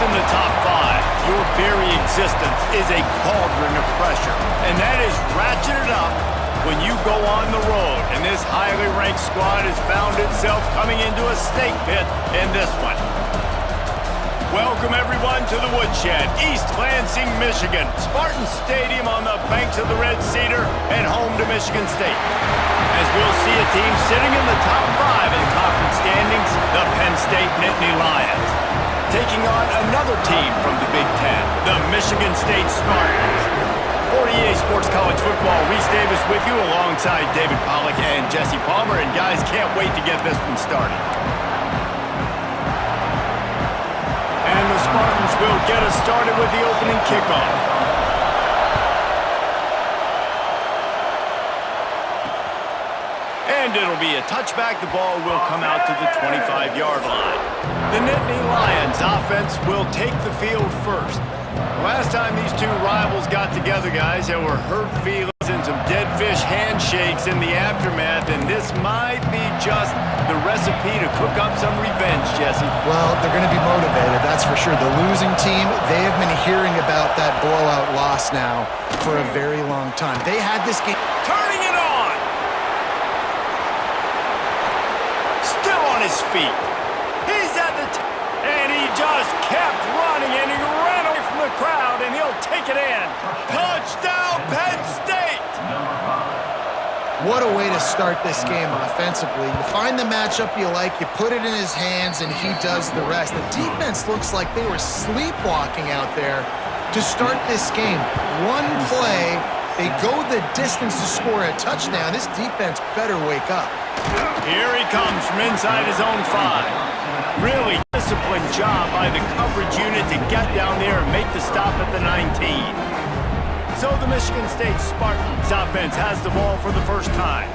in the top 5, your very existence is a cauldron of pressure. And that is ratcheted up when you go on the road. And this highly ranked squad has found itself coming into a snake pit in this one. Welcome, everyone, to the Woodshed, East Lansing, Michigan. Spartan Stadium on the banks of the Red Cedar and home to Michigan State. As we'll see a team sitting in the top 5 in conference standings, the Penn State Nittany Lions. Taking on another team from the Big Ten, the Michigan State Spartans. For EA Sports College Football, Reese Davis with you alongside David Pollack and Jesse Palmer. And guys, can't wait to get this one started. And the Spartans will get us started with the opening kickoff. And it'll be a touchback. The ball will come out to the 25-yard line. The Nittany Lions offense will take the field first. Last time these two rivals got together, guys, there were hurt feelings and some dead fish handshakes in the aftermath, and this might be just the recipe to cook up some revenge, Jesse. Well, they're going to be motivated, that's for sure. The losing team, they have been hearing about that blowout loss now for a very long time. They had this game. Turning it on! Still on his feet. He's at the and he just kept running, and he ran away from the crowd, and he'll take it in. Touchdown, Penn State! What a way to start this game offensively. You find the matchup you like, you put it in his hands, and he does the rest. The defense looks like they were sleepwalking out there to start this game. One play, they go the distance to score a touchdown. This defense better wake up. Here he comes from inside his own 5. Really disciplined job by the coverage unit to get down there and make the stop at the 19. So the Michigan State Spartans offense has the ball for the first time.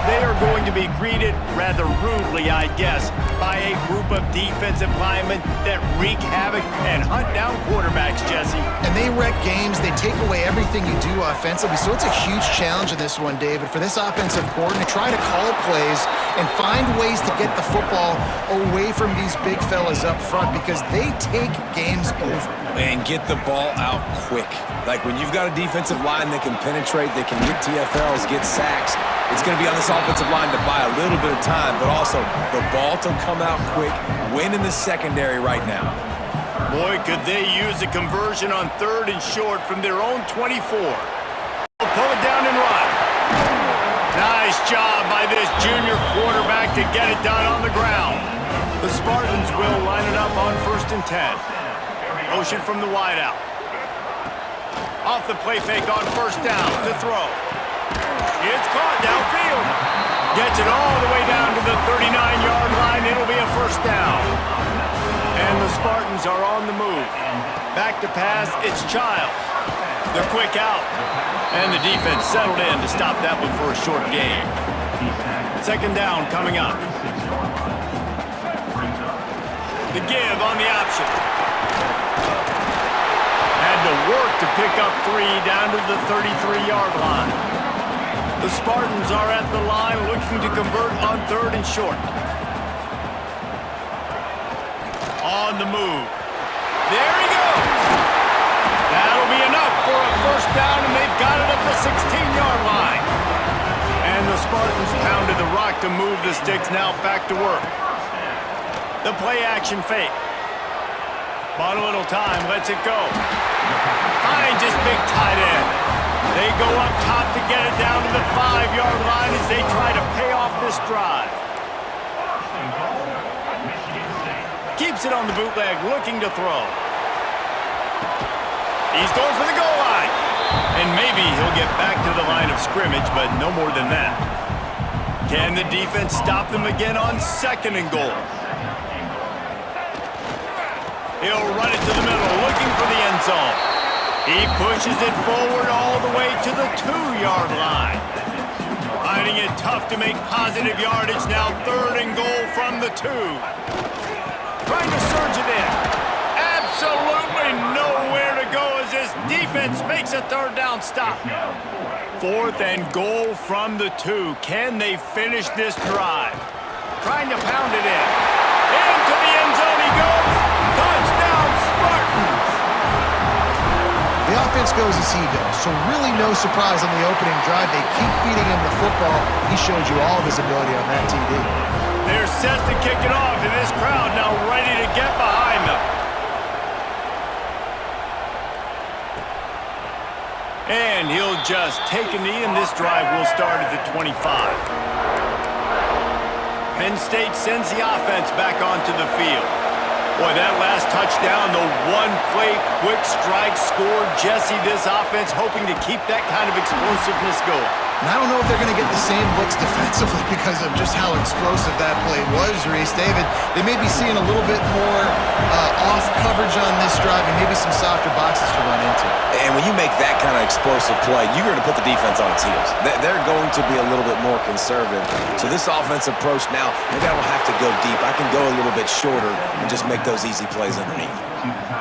They are going to be greeted rather rudely, I guess, by a group of defensive linemen that wreak havoc and hunt down quarterbacks, Jesse. And they wreck games. They take away everything you do offensively. So it's a huge challenge in this one, David, for this offensive coordinator to try to call plays and find ways to get the football away from these big fellas up front, because they take games over. And get the ball out quick. Like when you've got a defensive line that can penetrate, that can get TFLs, get sacks, it's going to be on this offensive line to buy a little bit of time, but also the ball to come out quick, win in the secondary right now. Boy, could they use a conversion on 3rd and short from their own 24. Pull it down and run. Nice job by this junior quarterback to get it done on the ground. The Spartans will line it up on 1st and 10. Motion from the wideout. Off the play fake on 1st down to throw. It's caught downfield. Gets it all the way down to the 39-yard line. It'll be a 1st down. And the Spartans are on the move. Back to pass, it's Childs. The quick out. And the defense settled in to stop that one for a short gain. 2nd down coming up. The give on the option. Had to work to pick up 3 down to the 33-yard line. The Spartans are at the line looking to convert on 3rd and short. On the move. There he goes. That'll be enough for a 1st down, and they've got it at the 16-yard line. And the Spartans pounded the rock to move the sticks, now back to work. The play action fake. Bought a little time, lets it go. Finds his big tight end. They go up top to get it down to the 5-yard line as they try to pay off this drive. Keeps it on the bootleg, looking to throw. He's going for the goal line. And maybe he'll get back to the line of scrimmage, but no more than that. Can the defense stop them again on 2nd and goal? He'll run it to the middle, looking for the end zone. He pushes it forward all the way to the 2-yard line. Finding it tough to make positive yardage, now 3rd and goal from the 2. Trying to surge it in. Absolutely nowhere to go as this defense makes a 3rd down stop. 4th and goal from the 2. Can they finish this drive? Trying to pound it in. Into the end zone he goes. Touchdown, defense goes as he goes. So really no surprise on the opening drive. They keep feeding him the football. He showed you all of his ability on that TD. They're set to kick it off, and this crowd now ready to get behind them. And he'll just take a knee, and this drive will start at the 25. Penn State sends the offense back onto the field. Boy, that last touchdown, the one-play quick strike scored. Jesse, this offense hoping to keep that kind of explosiveness going. And I don't know if they're going to get the same looks defensively because of just how explosive that play was, Reese. David, they may be seeing a little bit more off coverage on this drive and maybe some softer boxes to run into. And when you make that kind of explosive play, you're going to put the defense on its heels. They're going to be a little bit more conservative. So this offensive approach now, maybe I don't have to go deep. I can go a little bit shorter and just make those easy plays underneath.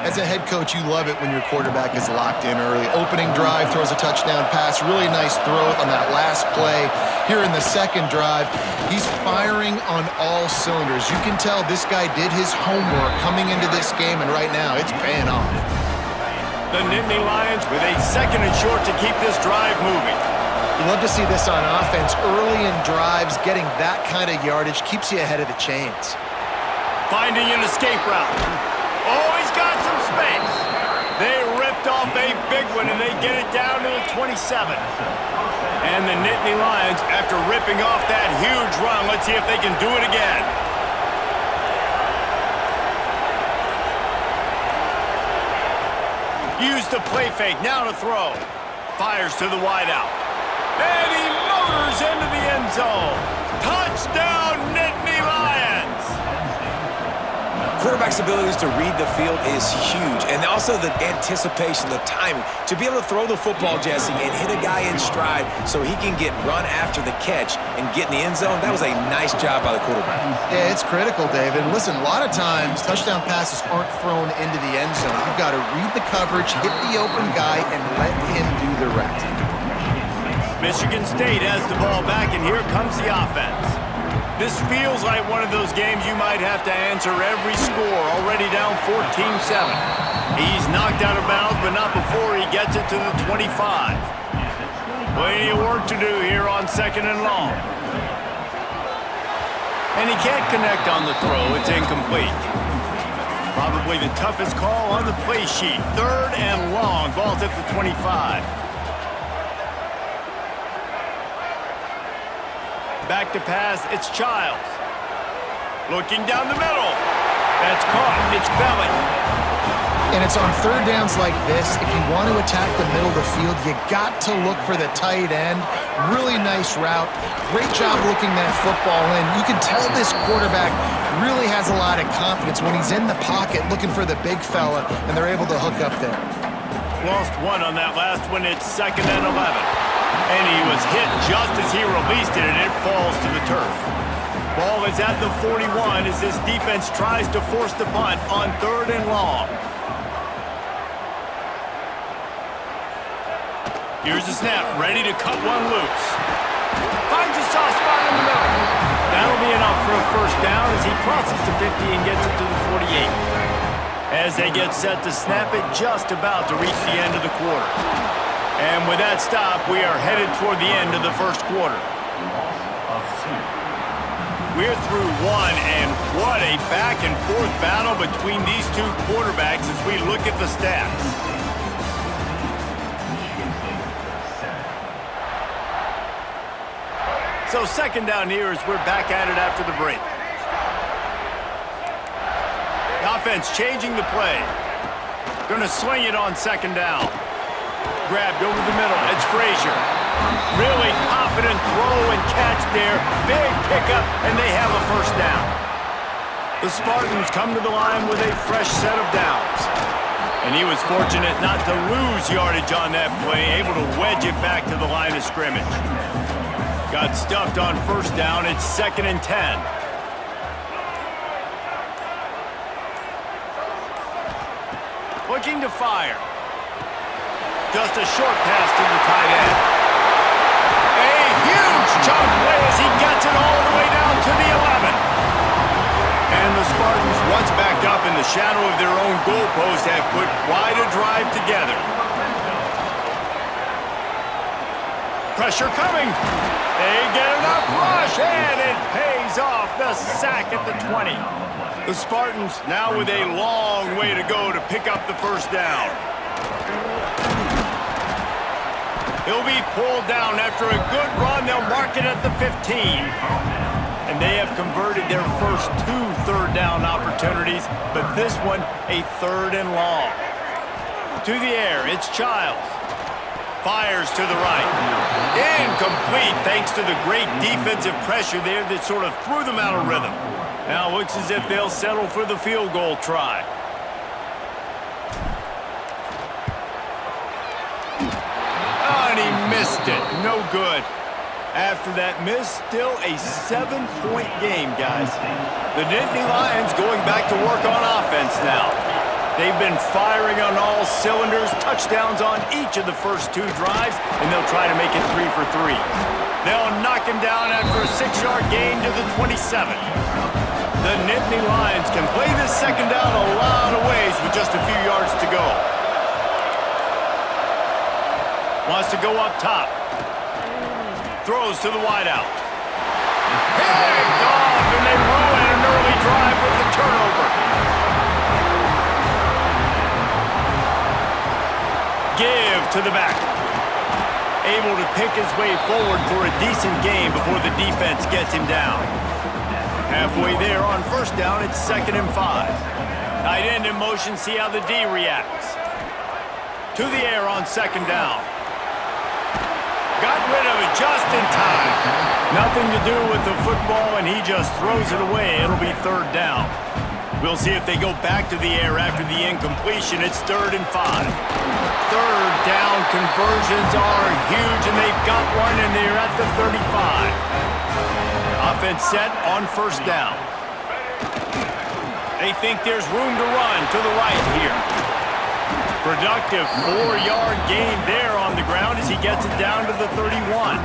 As a head coach, you love it when your quarterback is locked in early. Opening drive, throws a touchdown pass. Really nice throw on that last play. Here in the second drive, he's firing on all cylinders. You can tell this guy did his homework coming into this game, and right now it's paying off. The Nittany Lions with a second and short to keep this drive moving. You love to see this on offense. Early in drives, getting that kind of yardage keeps you ahead of the chains. Finding an escape route. Oh, he's got some space. They ripped off a big one, and they get it down to the 27. And the Nittany Lions, after ripping off that huge run, let's see if they can do it again. Use the play fake, now to throw. Fires to the wideout. And he motors into the end zone. Touchdown, Nittany Lions! Quarterback's abilities to read the field is huge, and also the anticipation, the timing. To be able to throw the football, Jesse, and hit a guy in stride so he can get run after the catch and get in the end zone, that was a nice job by the quarterback. Yeah, it's critical, David. Listen, a lot of times touchdown passes aren't thrown into the end zone. You've got to read the coverage, hit the open guy, and let him do the rest. Michigan State has the ball back, and here comes the offense. This feels like one of those games you might have to answer every score. Already down 14-7. He's knocked out of bounds, but not before he gets it to the 25. Plenty of work to do here on second and long. And he can't connect on the throw. It's incomplete. Probably the toughest call on the play sheet. Third and long. Ball's at the 25. Back to pass, it's Childs. Looking down the middle. That's caught, it's Belly. And it's on third downs like this. If you want to attack the middle of the field, you got to look for the tight end. Really nice route. Great job looking that football in. You can tell this quarterback really has a lot of confidence when he's in the pocket looking for the big fella, and they're able to hook up there. Lost one on that last one, it's second and 11. And he was hit just as he released it, and it falls to the turf. Ball is at the 41 as this defense tries to force the punt on third and long. Here's the snap, ready to cut one loose. Finds a soft spot in the middle. That'll be enough for a first down as he crosses the 50 and gets it to the 48. As they get set to snap it, just about to reach the end of the quarter. And with that stop, we are headed toward the end of the first quarter. We're through one, and what a back-and-forth battle between these two quarterbacks as we look at the stats. So second down here as we're back at it after the break. The offense changing the play. Going to swing it on second down. Grabbed over the middle. It's Frazier. Really confident throw and catch there. Big pickup, and they have a first down. The Spartans come to the line with a fresh set of downs. And he was fortunate not to lose yardage on that play, able to wedge it back to the line of scrimmage. Got stuffed on first down. It's second and 10. Looking to fire. Just a short pass to the tight end. A huge chunk play as he gets it all the way down to the 11. And the Spartans, once backed up in the shadow of their own goalpost, have put quite a drive together. Pressure coming. They get enough rush, and it pays off. The sack at the 20. The Spartans now with a long way to go to pick up the first down. He'll be pulled down after a good run. They'll mark it at the 15. And they have converted their first 2 third-down opportunities, but this one a 3rd and long. To the air, it's Childs. Fires to the right. Incomplete thanks to the great defensive pressure there that sort of threw them out of rhythm. Now looks as if they'll settle for the field goal try. Oh, and he missed it. No good. After that miss, still a 7-point game, guys. The Nittany Lions going back to work on offense now. They've been firing on all cylinders, touchdowns on each of the first 2 drives, and they'll try to make it 3 for 3. They'll knock him down after a 6-yard gain to the 27. The Nittany Lions can play this second down a lot of ways with just a few yards to go. Wants to go up top. Throws to the wideout. Picked off, and they ruin an early drive with the turnover. Give to the back. Able to pick his way forward for a decent gain before the defense gets him down. Halfway there on first down, it's 2nd and 5. Tight end in motion, see how the D reacts. To the air on 2nd down. Got rid of it just in time. Nothing to do with the football, and he just throws it away. It'll be 3rd down. We'll see if they go back to the air after the incompletion. It's 3rd and 5. 3rd down conversions are huge, and they've got one, and they're at the 35. Offense set on first down. They think there's room to run to the right here. Productive 4-yard gain there on the ground as he gets it down to the 31.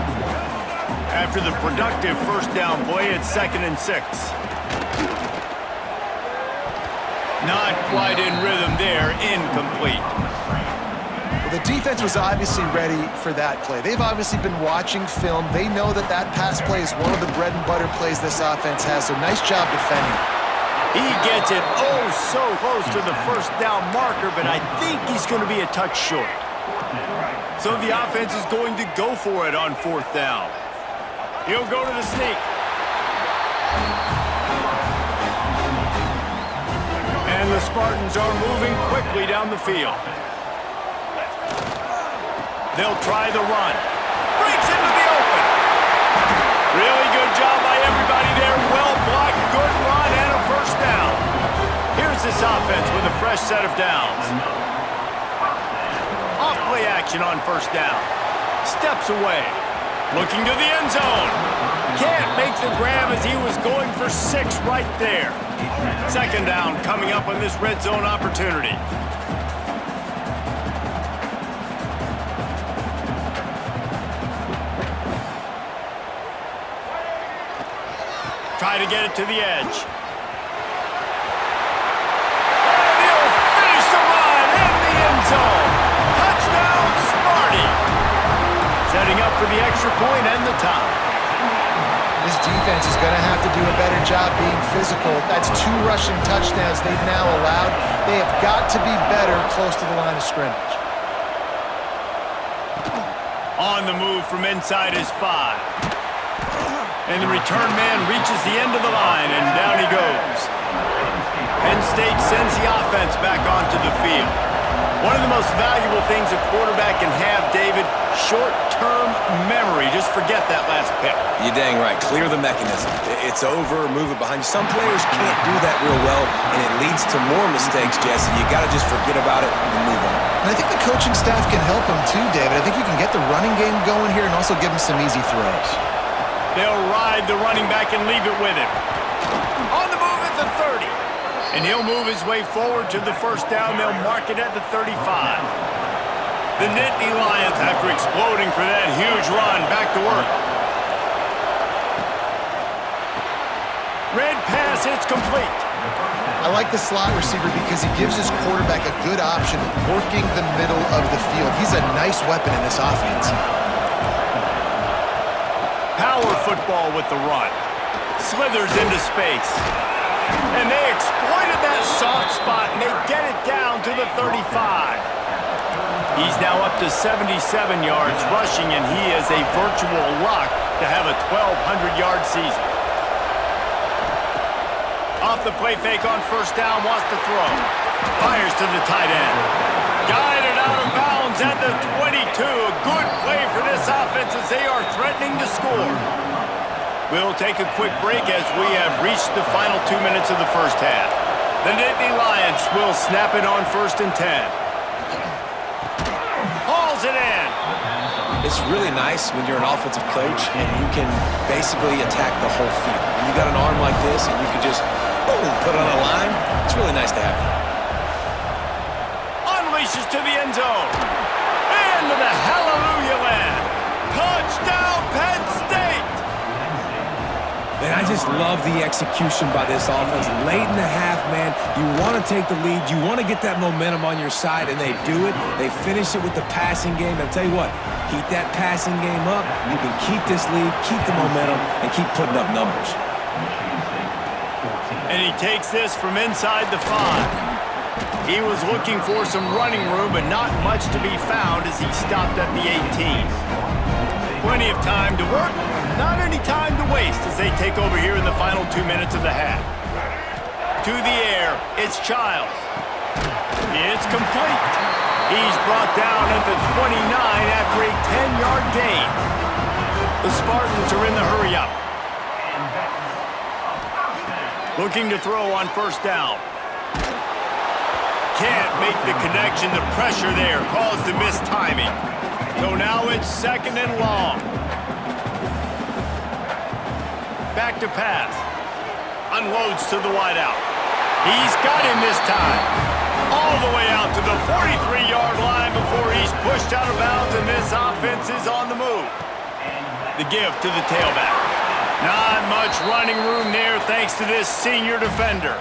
After the productive first down play, it's 2nd and 6. Not quite in rhythm there, incomplete. Well, the defense was obviously ready for that play. They've obviously been watching film. They know that that pass play is one of the bread and butter plays this offense has, so nice job defending. He gets it so close to the first down marker, but I think he's going to be a touch short. So the offense is going to go for it on 4th down. He'll go to the sneak. And the Spartans are moving quickly down the field. They'll try the run. Breaks into the open. Really good job by everybody there. Well blocked, good run, and a first down. Here's this offense with a fresh set of downs. Off play action on first down. Steps away. Looking to the end zone. Can't make the grab as he was going for 6 right there. 2nd down coming up on this red zone opportunity. Try to get it to the edge. And he'll finish the run in the end zone. Touchdown, Sparty. Setting up for the extra point and the tie. This defense is going to have to do a better job being physical. That's 2 rushing touchdowns they've now allowed. They have got to be better close to the line of scrimmage. On the move from inside his 5. And the return man reaches the end of the line, and down he goes. Penn State sends the offense back onto the field. One of the most valuable things a quarterback can have, David, short-term memory. Just forget that last pick. You're dang right. Clear the mechanism. It's over, move it behind you. Some players can't do that real well, and it leads to more mistakes, Jesse. You got to just forget about it and move on. And I think the coaching staff can help him too, David. I think you can get the running game going here and also give him some easy throws. They'll ride the running back and leave it with him. On the move at the 30. And he'll move his way forward to the first down. They'll mark it at the 35. The Nittany Lions, after exploding for that huge run, back to work. Red pass, it's complete. I like the slot receiver because he gives his quarterback a good option working the middle of the field. He's a nice weapon in this offense. Power football with the run. Slithers into space. And they exploited that soft spot, and they get it down to the 35. He's now up to 77 yards rushing, and he is a virtual lock to have a 1,200-yard season. Off the play fake on first down, wants to throw. Fires to the tight end. Guided out of bounds at the 22. A good play for this offense as they are threatening to score. We'll take a quick break as we have reached the final 2 minutes of the first half. The Nittany Lions will snap it on 1st and 10. Hauls it in. It's really nice when you're an offensive coach and you can basically attack the whole field. When you got an arm like this and you can just boom, put it on a line, it's really nice to have that. Unleashes to the end zone. Into the hallelujah land. Touchdown, Penn State. Man, I just love the execution by this offense. Late in the half, man, you want to take the lead. You want to get that momentum on your side, and they do it. They finish it with the passing game. And I'll tell you what, keep that passing game up. You can keep this lead, keep the momentum, and keep putting up numbers. And he takes this from inside the 5. He was looking for some running room, but not much to be found as he stopped at the 18. Plenty of time to work, not any time to waste as they take over here in the final 2 minutes of the half. To the air, it's Childs. It's complete. He's brought down at the 29 after a 10-yard gain. The Spartans are in the hurry-up. Looking to throw on first down. Can't make the connection. The pressure there caused the missed timing. So now it's 2nd and long. Back to pass. Unloads to the wideout. He's got him this time. All the way out to the 43-yard line before he's pushed out of bounds, and this offense is on the move. The give to the tailback. Not much running room there thanks to this senior defender.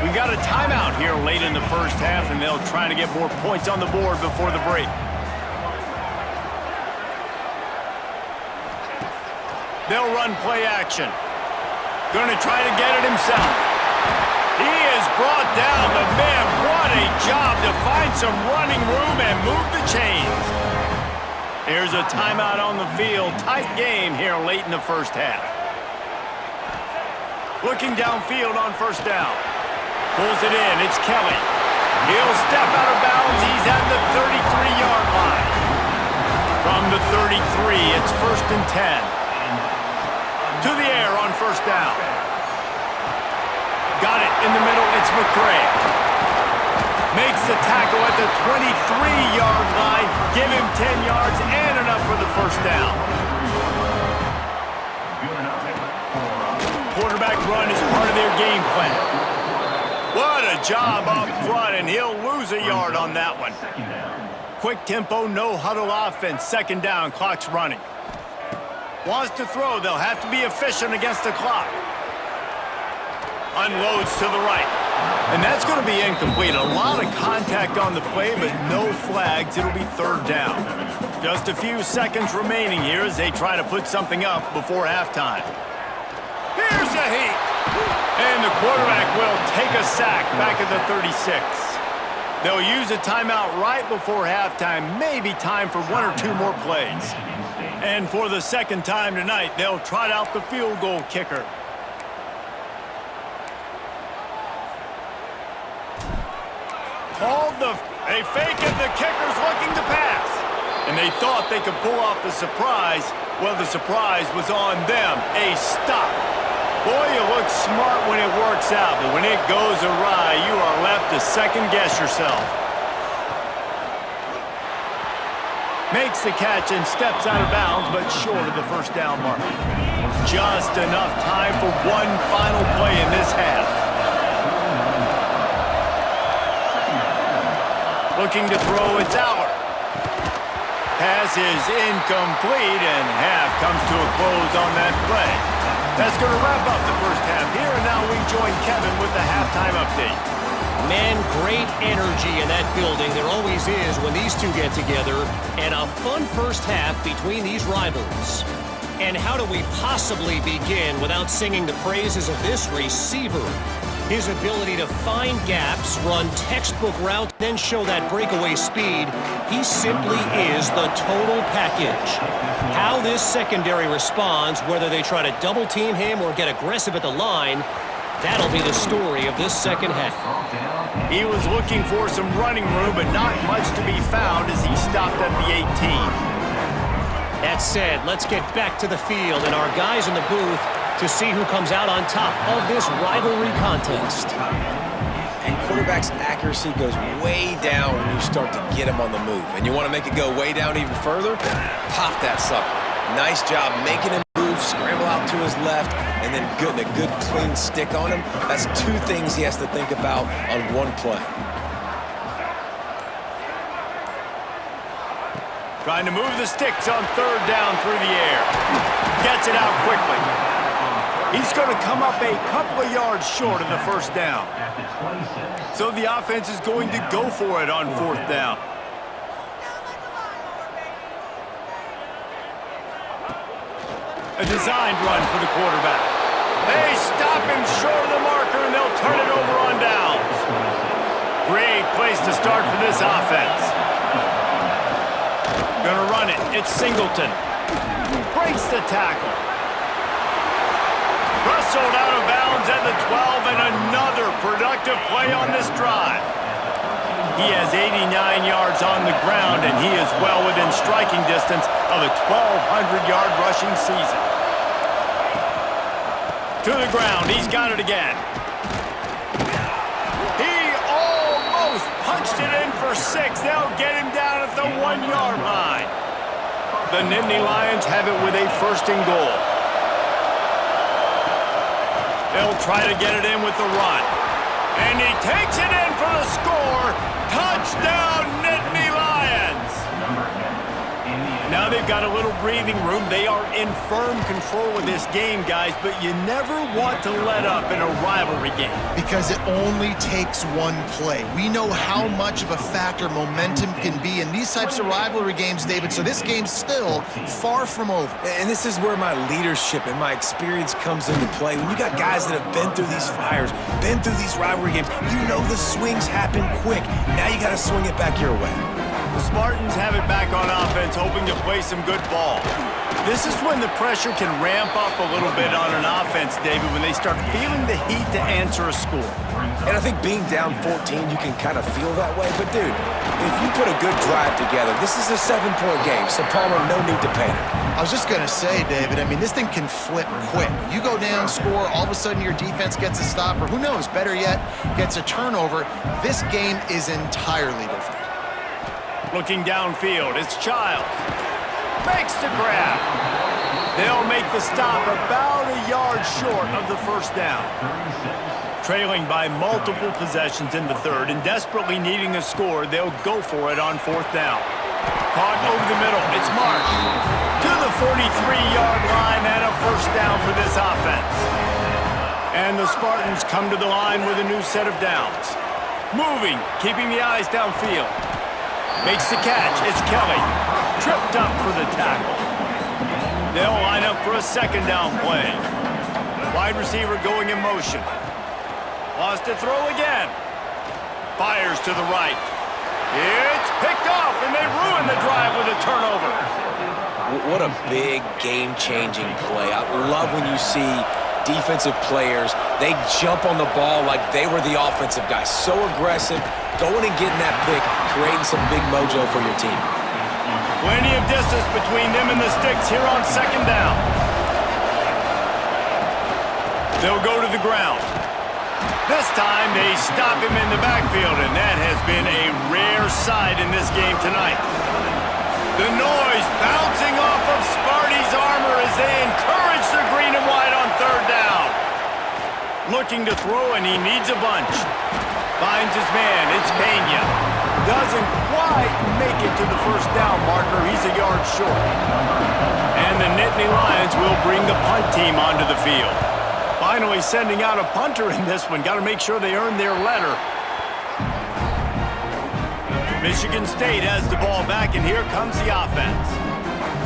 We got a timeout here late in the first half, and they'll try to get more points on the board before the break. They'll run play action. Going to try to get it himself. He is brought down, but man, what a job to find some running room and move the chains. There's a timeout on the field. Tight game here late in the first half. Looking downfield on first down. Pulls it in. It's Kelly. He'll step out of bounds. He's at the 33-yard line. From the 33, it's 1st and 10. To the air on first down. Got it in the middle. It's McCray. Makes the tackle at the 23-yard line. Give him 10 yards and enough for the first down. Quarterback run is part of their game plan. What a job up front, and he'll lose a yard on that one. Quick tempo, no huddle offense. 2nd down, clock's running. Wants to throw, they'll have to be efficient against the clock. Unloads to the right. And that's going to be incomplete. A lot of contact on the play, but no flags. It'll be 3rd down. Just a few seconds remaining here as they try to put something up before halftime. Here's a heat. And the quarterback will take a sack back at the 36. They'll use a timeout right before halftime. Maybe time for 1 or 2 more plays. And for the 2nd time tonight, they'll trot out the field goal kicker. They fake it, the kicker's looking to pass. And they thought they could pull off the surprise. Well, the surprise was on them. A stop. Boy, you look smart when it works out, but when it goes awry, you are left to second-guess yourself. Makes the catch and steps out of bounds, but short of the first down mark. Just enough time for one final play in this half. Looking to throw, it's Aller. Pass is incomplete, and half comes to a close on that play. That's going to wrap up the first half here, and now we join Kevin with the halftime update. Man, great energy in that building. There always is when these two get together, and a fun first half between these rivals. And how do we possibly begin without singing the praises of this receiver? His ability to find gaps, run textbook routes, then show that breakaway speed. He simply is the total package. How this secondary responds, whether they try to double-team him or get aggressive at the line, that'll be the story of this second half. He was looking for some running room, but not much to be found as he stopped at the 18. That said, let's get back to the field and our guys in the booth to see who comes out on top of this rivalry contest. And quarterback's accuracy goes way down when you start to get him on the move. And you want to make it go way down even further? Pop that sucker. Nice job making him move, scramble out to his left, and then getting a good clean stick on him. That's two things he has to think about on one play. Trying to move the sticks on third down through the air. Gets it out quickly. He's going to come up a couple of yards short of the first down. So the offense is going to go for it on fourth down. A designed run for the quarterback. They stop him short of the marker, and they'll turn it over on downs. Great place to start for this offense. Gonna run it. It's Singleton. Breaks the tackle. Wrestled out of bounds at the 12, and another productive play on this drive. He has 89 yards on the ground, and he is well within striking distance of a 1,200-yard rushing season. To the ground. He's got it again. He almost punched it in for 6. They'll get him down at the 1-yard line. The Nittany Lions have it with a first and goal. They'll try to get it in with the run. And he takes it in for the score. Touchdown, Nittany Lions! Now they've got a little breathing room. They are in firm control of this game, guys, but you never want to let up in a rivalry game. Because it only takes one play. We know how much of a factor momentum can be in these types of rivalry games, David, so this game's still far from over. And this is where my leadership and my experience comes into play. When you got guys that have been through these fires, been through these rivalry games, you know the swings happen quick. Now you got to swing it back your way. The Spartans have it back on offense, hoping to play some good ball. This is when the pressure can ramp up a little bit on an offense, David, when they start feeling the heat to answer a score. And I think being down 14, you can kind of feel that way. But, dude, if you put a good drive together, this is a 7-point game, so Palmer, no need to panic. I was just going to say, David, I mean, this thing can flip quick. You go down, score, all of a sudden your defense gets a stop, or who knows, better yet, gets a turnover. This game is entirely different. Looking downfield, it's Childs. Makes the grab. They'll make the stop about a yard short of the first down. Trailing by multiple possessions in the third and desperately needing a score, they'll go for it on fourth down. Caught over the middle, it's Marsh. To the 43-yard line and a first down for this offense. And the Spartans come to the line with a new set of downs. Moving, keeping the eyes downfield. Makes the catch. It's Kelly. Tripped up for the tackle. They'll line up for a second down play. Wide receiver going in motion. Wants to throw again. Fires to the right. It's picked off, and they ruin the drive with a turnover. What a big game-changing play. I love when you see defensive players, they jump on the ball like they were the offensive guys. So aggressive, going and getting that pick, creating some big mojo for your team. Plenty of distance between them and the sticks here on second down. They'll go to the ground. This time they stop him in the backfield, and that has been a rare sight in this game tonight. The noise bouncing off of Sparty's armor as they encourage the green and white on third down. Looking to throw, and he needs a bunch. Finds his man. It's Pena. Doesn't quite make it to the first down marker. He's a yard short. And the Nittany Lions will bring the punt team onto the field. Finally sending out a punter in this one. Got to make sure they earn their letter. Michigan State has the ball back, and here comes the offense.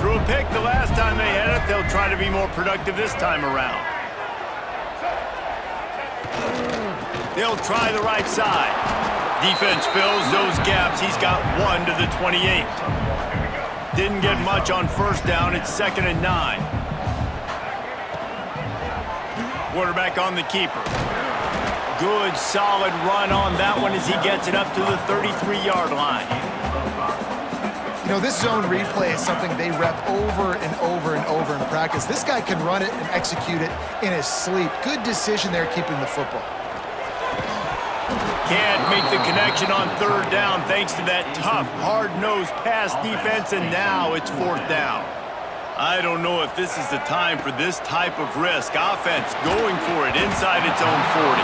Threw a pick the last time they had it. They'll try to be more productive this time around. They'll try the right side. Defense fills those gaps. He's got 1 to the 28. Didn't get much on first down. It's 2nd and 9. Quarterback on the keeper. Good, solid run on that one as he gets it up to the 33-yard line. You know, this zone replay is something they rep over and over and over in practice. This guy can run it and execute it in his sleep. Good decision there keeping the football. Can't make the connection on 3rd down thanks to that tough, hard-nosed pass defense, and now it's 4th down. I don't know if this is the time for this type of risk. Offense going for it inside its own 40.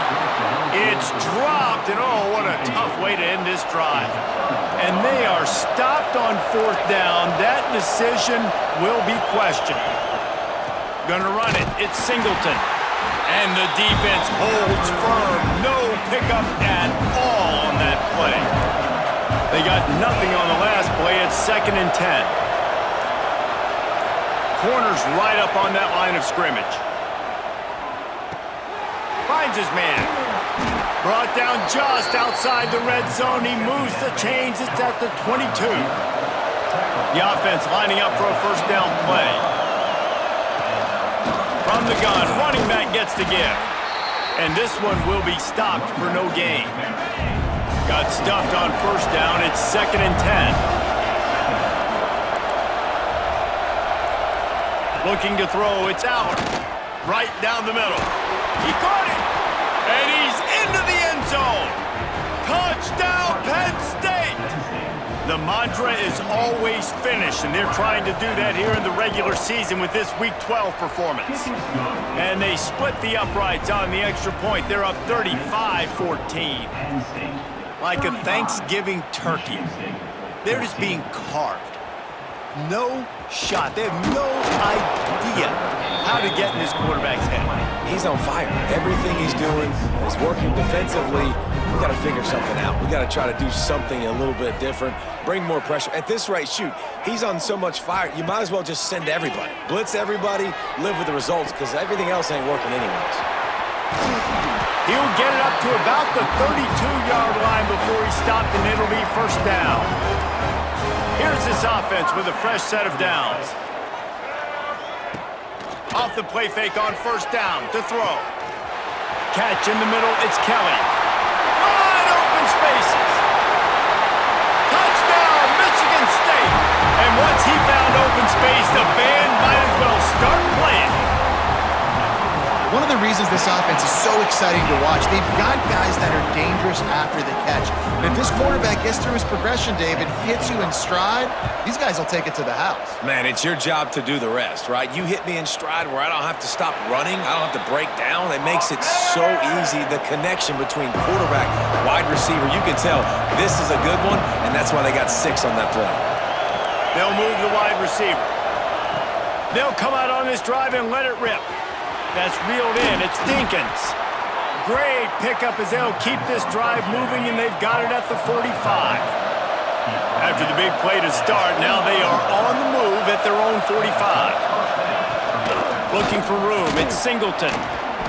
It's dropped, and oh, what a tough way to end this drive. And they are stopped on 4th down. That decision will be questioned. Gonna run it. It's Singleton. And the defense holds firm. No pickup at all on that play. They got nothing on the last play. It's 2nd and 10. Corner's right up on that line of scrimmage. Finds his man. Brought down just outside the red zone. He moves the chains. It's at the 22. The offense lining up for a 1st down play. From the gun, running back gets the give. And this one will be stopped for no gain. Got stuffed on 1st down. It's 2nd and 10. Looking to throw, it's out. Right down the middle. He caught it! And he's into the end zone! Touchdown, Penn State! The mantra is always finish, and they're trying to do that here in the regular season with this Week 12 performance. And they split the uprights on the extra point. They're up 35-14. Like a Thanksgiving turkey. They're just being carved. No shot. They have no idea how to get in this quarterback's head. He's on fire. Everything he's doing is working defensively. We got to figure something out. We got to try to do something a little bit different. Bring more pressure. At this rate, shoot, he's on so much fire, you might as well just send everybody. Blitz everybody, live with the results, because everything else ain't working anyways. He'll get it up to about the 32-yard line before he's stopped, and it'll be 1st down. Here's this offense with a fresh set of downs. Off the play fake on 1st down to throw. Catch in the middle, it's Kelly. Wide open spaces. Touchdown, Michigan State. And once he found open space, the band might as well start playing. One of the reasons this offense is so exciting to watch, they've got guys that are dangerous after the catch. And if this quarterback gets through his progression, David, hits you in stride, these guys will take it to the house. Man, it's your job to do the rest, right? You hit me in stride where I don't have to stop running. I don't have to break down. It makes it so easy. The connection between quarterback, wide receiver, you can tell this is a good one, and that's why they got 6 on that play. They'll move the wide receiver. They'll come out on this drive and let it rip. That's reeled in. It's Dinkins. Great pickup as they'll keep this drive moving, and they've got it at the 45. After the big play to start, now they are on the move at their own 45. Looking for room. It's Singleton.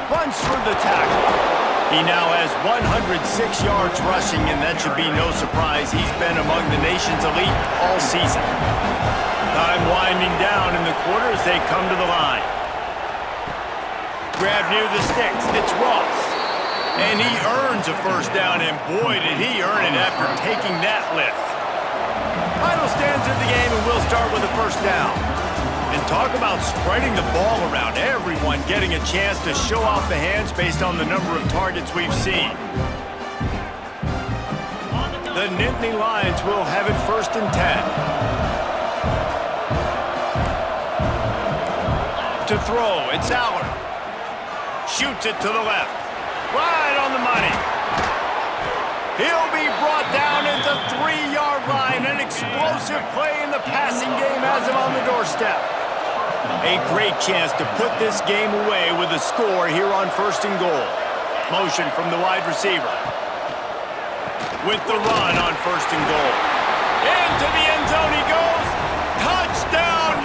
Runs through the tackle. He now has 106 yards rushing, and that should be no surprise. He's been among the nation's elite all season. Time winding down in the quarter as they come to the line. Grab near the sticks. It's Ross. And he earns a 1st down, and boy, did he earn it after taking that lift. Final stands in the game, and we'll start with a 1st down. And talk about spreading the ball around. Everyone getting a chance to show off the hands based on the number of targets we've seen. The Nittany Lions will have it 1st and 10. To throw, it's Allard. Shoots it to the left. Right on the money. He'll be brought down at the 3-yard line. An explosive play in the passing game has him on the doorstep. A great chance to put this game away with a score here on 1st and goal. Motion from the wide receiver. With the run on 1st and goal. Into the end zone he goes. Touchdown,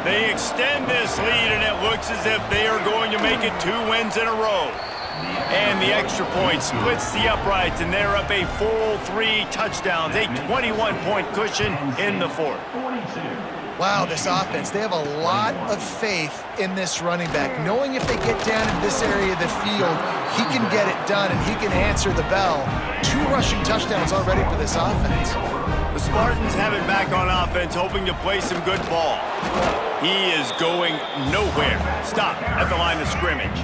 They extend this lead, and it looks as if they are going to make it 2 wins in a row. And the extra point splits the uprights, and they're up a full 3 touchdowns, a 21-point cushion in the fourth. Wow, this offense, they have a lot of faith in this running back, knowing if they get down in this area of the field, he can get it done and he can answer the bell. 2 rushing touchdowns already for this offense. The Spartans have it back on offense, hoping to play some good ball. He is going nowhere. Stop at the line of scrimmage.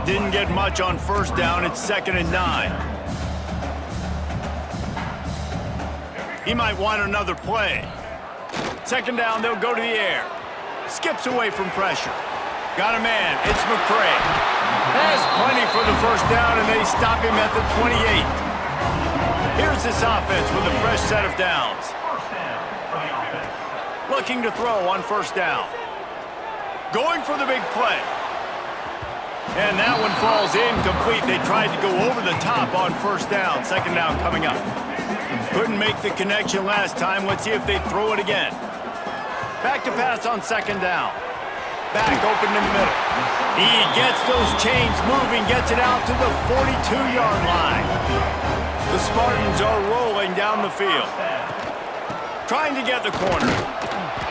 Didn't get much on first down. It's 2nd and 9. He might want another play. 2nd down, they'll go to the air. Skips away from pressure. Got a man. It's McCray. Has plenty for the first down, and they stop him at the 28. Here's this offense with a fresh set of downs. Looking to throw on first down. Going for the big play. And that one falls incomplete. They tried to go over the top on first down. 2nd down coming up. Couldn't make the connection last time. Let's see if they throw it again. Back to pass on 2nd down. Back open in the middle. He gets those chains moving, gets it out to the 42-yard line. The Spartans are rolling down the field. Trying to get the corner.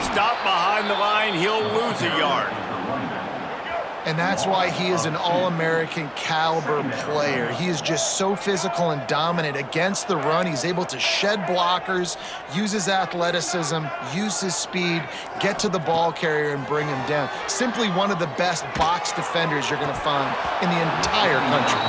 Stop behind the line. He'll lose a yard. And that's why he is an All-American caliber player. He is just so physical and dominant against the run. He's able to shed blockers, use his athleticism, use his speed, get to the ball carrier and bring him down. Simply one of the best box defenders you're going to find in the entire country.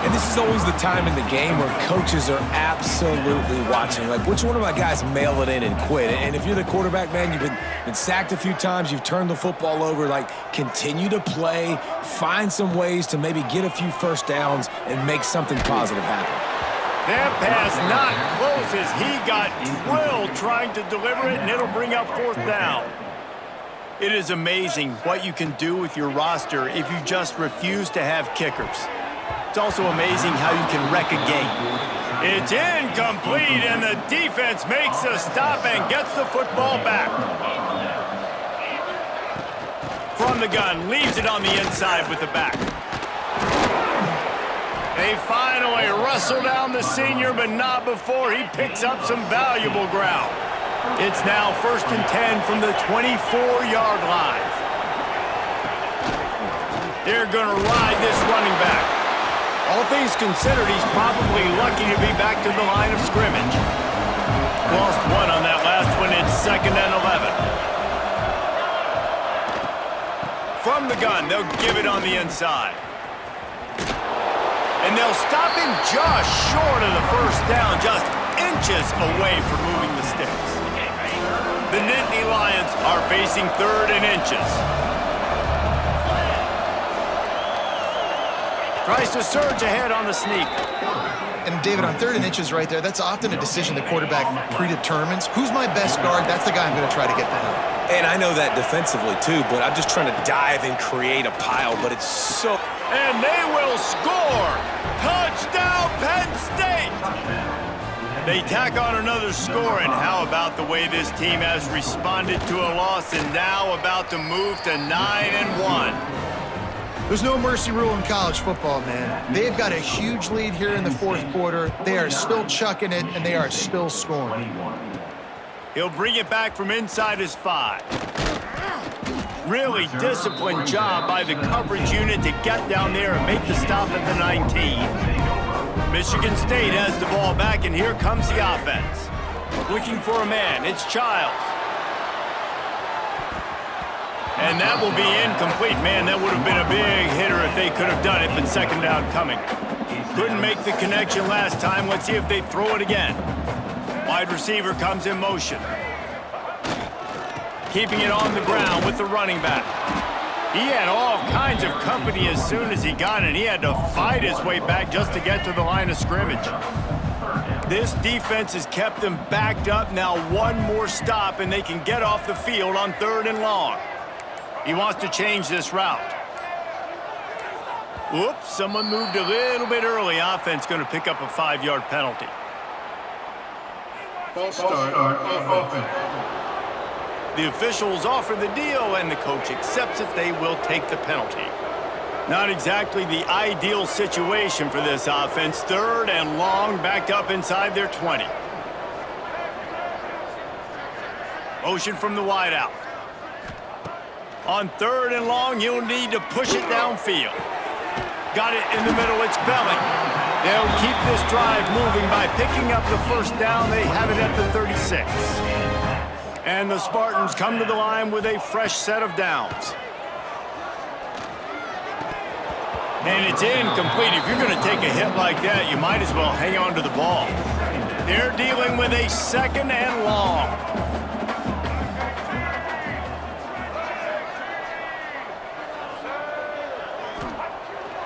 And this is always the time in the game where coaches are absolutely watching. Like, which one of my guys mail it in and quit? And if you're the quarterback, man, you've been sacked a few times, you've turned the football over, like, continue to play, find some ways to maybe get a few first downs and make something positive happen. That pass not close as he got drilled trying to deliver it, and it'll bring up 4th down. It is amazing what you can do with your roster if you just refuse to have kickers. It's also amazing how you can wreck a game. It's incomplete, and the defense makes a stop and gets the football back. From the gun, leaves it on the inside with the back. They finally wrestle down the senior, but not before he picks up some valuable ground. It's now 1st and 10 from the 24-yard line. They're going to ride this running back. All things considered, he's probably lucky to be back to the line of scrimmage. Lost 1 on that last one. It's 2nd and 11. From the gun, they'll give it on the inside. And they'll stop him just short of the first down, just inches away from moving the sticks. The Nittany Lions are facing 3rd and inches. Tries to surge ahead on the sneak. And David, on 3rd and inches right there, that's often a decision the quarterback predetermines. Who's my best guard? That's the guy I'm going to try to get down. And I know that defensively, too, but I'm just trying to dive and create a pile, but it's so... And they will score! Touchdown, Penn State! They tack on another score, and how about the way this team has responded to a loss and now about to move to 9-1? There's no mercy rule in college football, man. They've got a huge lead here in the 4th quarter. They are still chucking it, and they are still scoring. He'll bring it back from inside his 5. Really disciplined job by the coverage unit to get down there and make the stop at the 19. Michigan State has the ball back, and here comes the offense. Looking for a man. It's Childs. And that will be incomplete. Man, that would have been a big hitter if they could have done it, but 2nd down coming. Couldn't make the connection last time. Let's see if they throw it again. Wide receiver comes in motion. Keeping it on the ground with the running back. He had all kinds of company as soon as he got it. He had to fight his way back just to get to the line of scrimmage. This defense has kept them backed up. Now 1 more stop, and they can get off the field on 3rd and long. He wants to change this route. Whoops, someone moved a little bit early. Offense going to pick up a 5-yard penalty. False start, offense. The officials offer the deal, and the coach accepts it. They will take the penalty. Not exactly the ideal situation for this offense. 3rd and long, backed up inside their 20. Motion from the wideout. On 3rd and long, you'll need to push it downfield. Got it in the middle, it's Belling. They'll keep this drive moving by picking up the first down. They have it at the 36. And the Spartans come to the line with a fresh set of downs. And it's incomplete. If you're going to take a hit like that, you might as well hang on to the ball. They're dealing with a 2nd and long.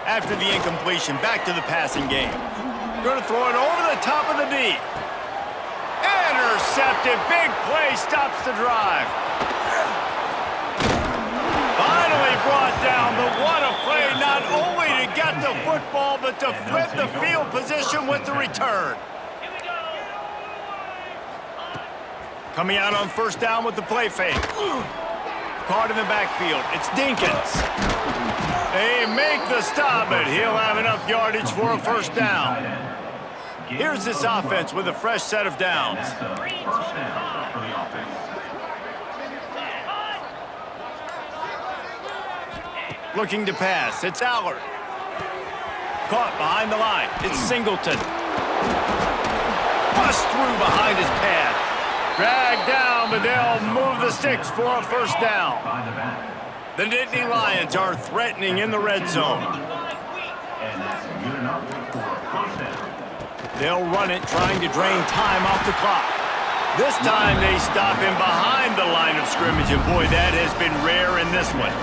After the incompletion, back to the passing game. Going to throw it over the top of the knee. Intercepted. Big play stops the drive. Finally brought down, but what a play, not only to get the football, but to flip the field position with the return. Coming out on 1st down with the play fake. Caught in the backfield. It's Dinkins. They make the stop, but he'll have enough yardage for a 1st down. Here's this offense with a fresh set of downs. Looking to pass. It's Allard. Caught behind the line. It's Singleton. Bust through behind his pad. Dragged down, but they'll move the sticks for a 1st down. The Nittany Lions are threatening in the red zone. They'll run it, trying to drain time off the clock. This time they stop him behind the line of scrimmage, and boy, that has been rare in this one.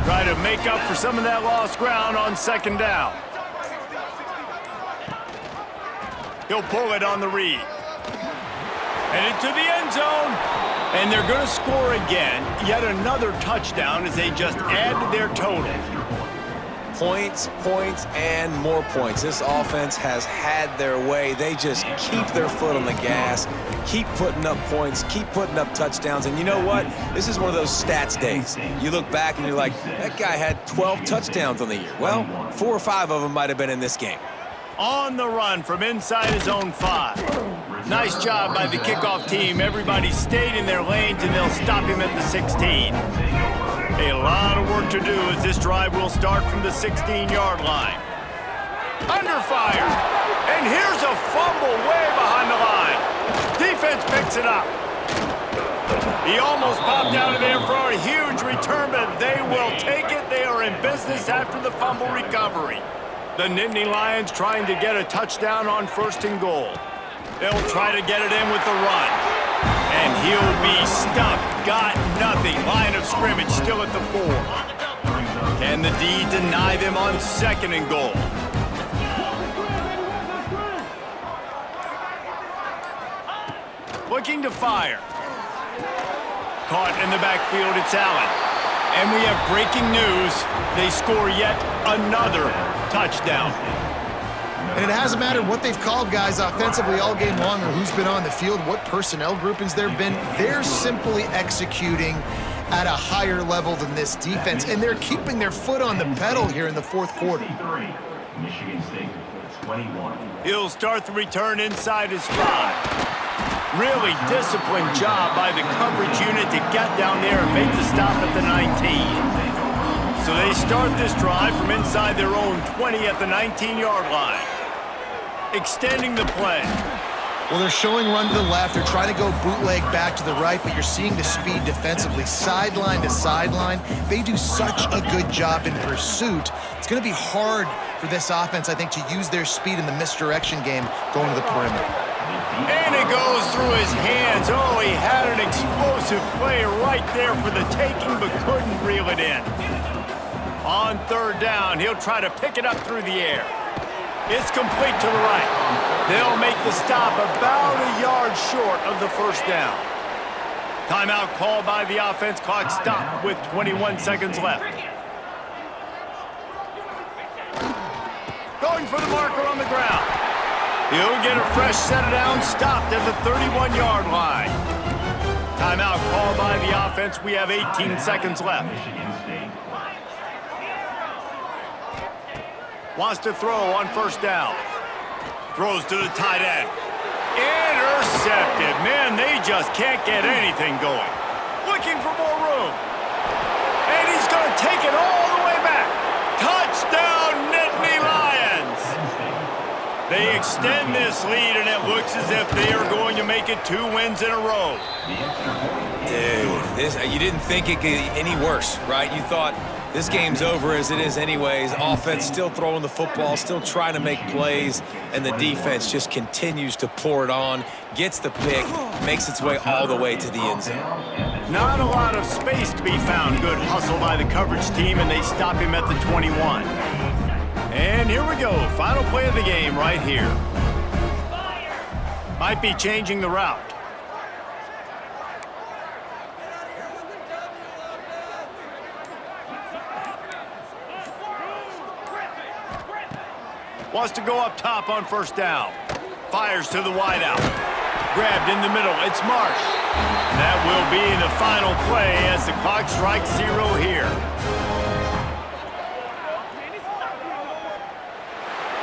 Try to make up for some of that lost ground on 2nd down. He'll pull it on the read. And into the end zone. And they're going to score again. Yet another touchdown as they just add to their total. Points, points, and more points. This offense has had their way. They just keep their foot on the gas, keep putting up points, keep putting up touchdowns. And you know what? This is one of those stats days. You look back and you're like, that guy had 12 touchdowns on the year. Well, 4 or 5 of them might have been in this game. On the run from inside his own 5. Nice job by the kickoff team. Everybody stayed in their lanes, and they'll stop him at the 16. A lot of work to do as this drive will start from the 16-yard line. Under fire. And here's a fumble way behind the line. Defense picks it up. He almost popped out of there for a huge return, but they will take it. They are in business after the fumble recovery. The Nittany Lions trying to get a touchdown on 1st and goal. They'll try to get it in with the run. And he'll be stuck. Got nothing. Line of scrimmage still at the 4. Can the D deny them on 2nd and goal? Looking to fire. Caught in the backfield, it's Allen. And we have breaking news. They score yet another touchdown. And it hasn't mattered what they've called guys offensively all game long or who's been on the field, what personnel groupings there have been. They're simply executing at a higher level than this defense, and they're keeping their foot on the pedal here in the 4th quarter. He'll start the return inside his 5. Really disciplined job by the coverage unit to get down there and make the stop at the 19. So they start this drive from inside their own 20 at the 19-yard line. Extending the play. Well, they're showing run to the left. They're trying to go bootleg back to the right, but you're seeing the speed defensively, sideline to sideline. They do such a good job in pursuit. It's going to be hard for this offense, I think, to use their speed in the misdirection game going to the perimeter. And it goes through his hands. Oh, he had an explosive play right there for the taking, but couldn't reel it in. On 3rd down, he'll try to pick it up through the air. It's complete to the right. They'll make the stop about a yard short of the 1st down. Timeout called by the offense. Clock stopped with 21 seconds left. Going for the marker on the ground. He'll get a fresh set of downs, stopped at the 31-yard line. Timeout called by the offense. We have 18 seconds left. Wants to throw on first down. Throws to the tight end. Intercepted. Man, they just can't get anything going. Looking for more room. And he's going to take it all the way back. Touchdown, Nittany Lions. They extend this lead, and it looks as if they are going to make it 2 wins in a row. Dude, you didn't think it could get any worse, right? You thought this game's over as it is anyways. Offense still throwing the football, still trying to make plays, and the defense just continues to pour it on, gets the pick, makes its way all the way to the end zone. Not a lot of space to be found. Good hustle by the coverage team, and they stop him at the 21. And here we go. Final play of the game right here. Might be changing the route. Wants to go up top on first down. Fires to the wideout. Grabbed in the middle. It's Marsh. That will be the final play as the clock strikes 0 here.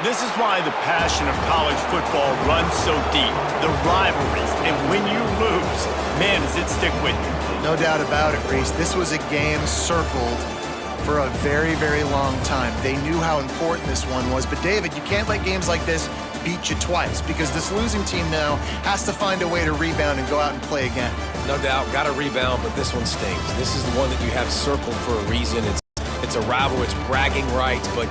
This is why the passion of college football runs so deep. The rivalries, and when you lose, man, does it stick with you. No doubt about it, Reese. This was a game circled for a very, very long time. They knew how important this one was. But, David, you can't let games like this beat you twice because this losing team now has to find a way to rebound and go out and play again. No doubt, got to rebound, but this one stings. This is the one that you have circled for a reason. It's a rival, it's bragging rights, but